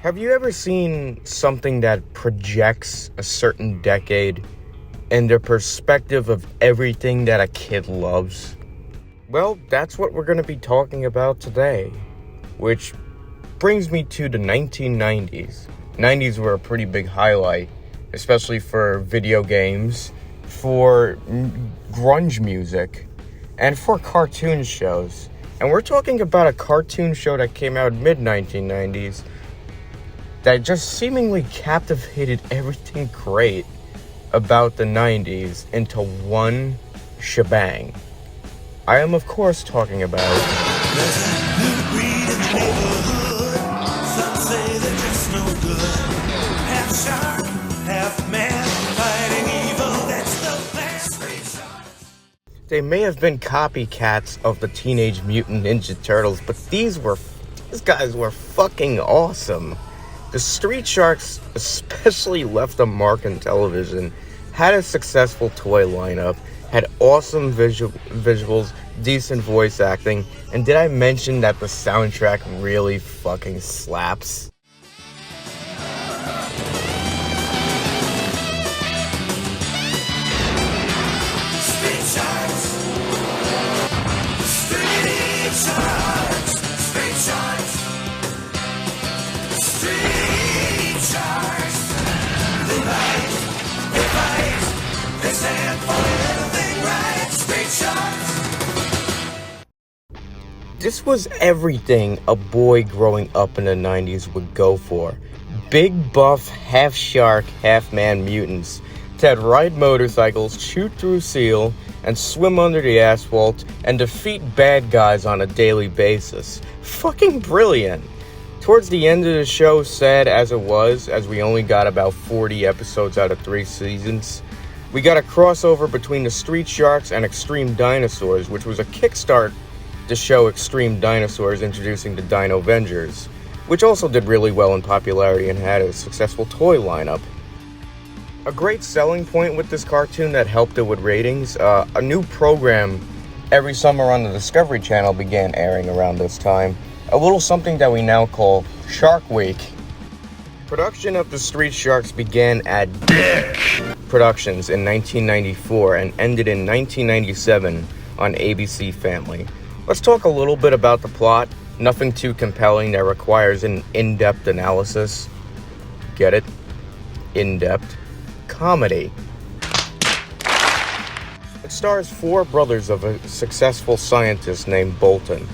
Have you ever seen something that projects a certain decade and the perspective of everything that a kid loves? Well, that's what we're going to be talking about today, which brings me to the 1990s. 90s were a pretty big highlight, especially for video games, for grunge music, and for cartoon shows. And we're talking about a cartoon show that came out mid-1990s that just seemingly captivated everything great about the 90s into one shebang. I am, of course, talking about... There's a new breed in the neighborhood. Some say they're just no good. Half shark, half man, fighting evil, that's the best. They may have been copycats of the Teenage Mutant Ninja Turtles, but these guys were fucking awesome. The Street Sharks especially left a mark on television, had a successful toy lineup, had awesome visuals, decent voice acting, and did I mention that the soundtrack really fucking slaps? Street sharks. Street sharks. Street sharks. Street sharks. They fight, they stand for everything right. Street sharks. This was everything a boy growing up in the 90s would go for. Big buff, half shark, half man mutants that ride motorcycles, shoot through steel, and swim under the asphalt, and defeat bad guys on a daily basis. Fucking brilliant. Towards the end of the show, sad as it was, as we only got about 40 episodes out of 3 seasons, we got a crossover between the Street Sharks and Extreme Dinosaurs, which was a kickstart to show Extreme Dinosaurs introducing the Dino Avengers, which also did really well in popularity and had a successful toy lineup. A great selling point with this cartoon that helped it with ratings, a new program every summer on the Discovery Channel began airing around this time, a little something that we now call Shark Week. Production of the Street Sharks began at Dick Productions in 1994 and ended in 1997 on ABC Family. Let's talk a little bit about the plot. Nothing too compelling that requires an in-depth analysis. Get it? In-depth. Comedy. It stars 4 brothers of a successful scientist named Bolton.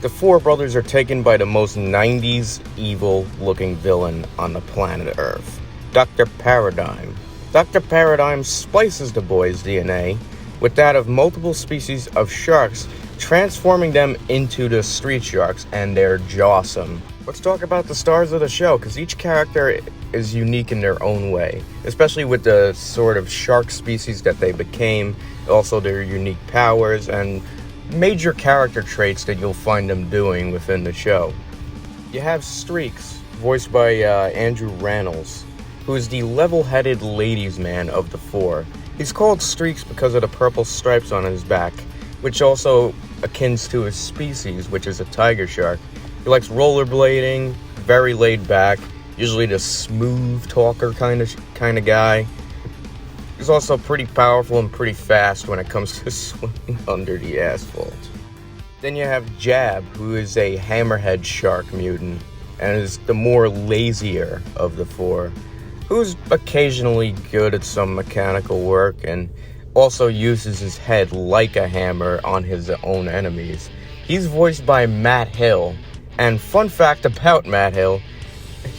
The 4 brothers are taken by the most 90s evil-looking villain on the planet Earth, Dr. Paradigm. Dr. Paradigm splices the boys' DNA with that of multiple species of sharks, transforming them into the Street Sharks, and they're jawsome. Let's talk about the stars of the show, because each character is unique in their own way, especially with the sort of shark species that they became, also their unique powers, and major character traits that you'll find them doing within the show. You have Streaks, voiced by Andrew Rannells, who is the level-headed ladies' man of the 4. He's called Streaks because of the purple stripes on his back, which also akins to his species, which is a tiger shark. He likes rollerblading, very laid back, usually the smooth talker kind of guy. He's also pretty powerful and pretty fast when it comes to swimming under the asphalt. Then you have Jab, who is a hammerhead shark mutant, and is the more lazier of the 4, who's occasionally good at some mechanical work and also uses his head like a hammer on his own enemies. He's voiced by Matt Hill, and fun fact about Matt Hill,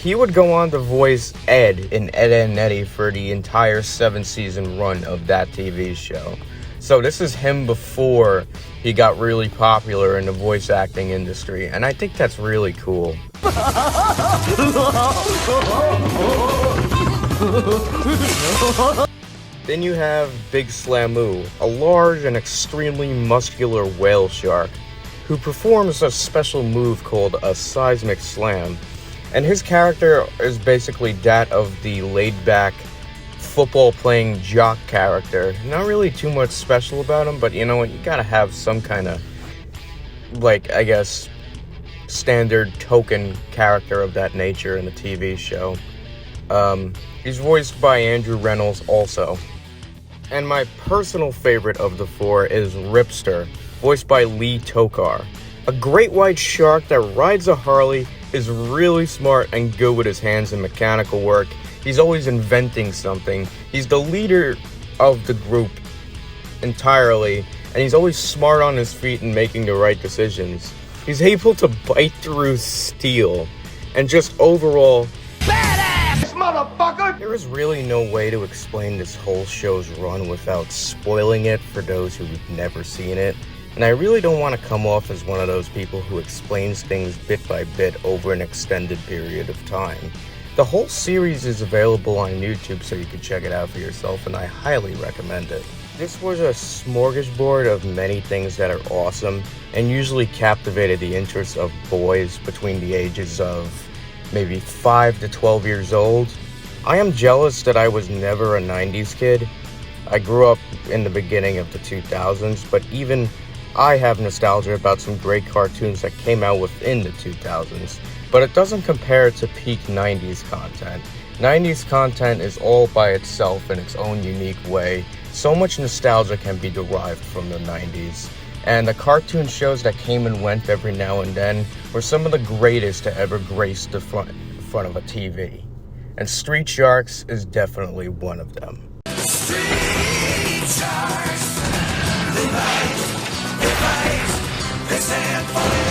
he would go on to voice Ed in Ed, Edd n Eddy for the entire 7-season run of that TV show. So this is him before he got really popular in the voice acting industry, and I think that's really cool. Then you have Big Slamoo, a large and extremely muscular whale shark who performs a special move called a seismic slam. And his character is basically that of the laid-back, football-playing jock character. Not really too much special about him, but you know what, you gotta have some kind of, like, I guess, standard token character of that nature in the TV show. He's voiced by Andrew Reynolds also. And my personal favorite of the four is Ripster, voiced by Lee Tokar. A great white shark that rides a Harley, is really smart and good with his hands in mechanical work. He's always inventing something. He's the leader of the group entirely, and he's always smart on his feet and making the right decisions. He's able to bite through steel, and just overall, Badass motherfucker! there is really no way to explain this whole show's run without spoiling it for those who've never seen it. And I really don't want to come off as one of those people who explains things bit by bit over an extended period of time. The whole series is available on YouTube, so you can check it out for yourself, and I highly recommend it. This was a smorgasbord of many things that are awesome, and usually captivated the interest of boys between the ages of maybe 5 to 12 years old. I am jealous that I was never a 90s kid. I grew up in the beginning of the 2000s, but even I have nostalgia about some great cartoons that came out within the 2000s, but it doesn't compare to peak 90s content. 90s content is all by itself in its own unique way. So much nostalgia can be derived from the 90s, and the cartoon shows that came and went every now and then were some of the greatest to ever grace the front of a TV. And Street Sharks is definitely one of them. Street sharks, they bite, they stand for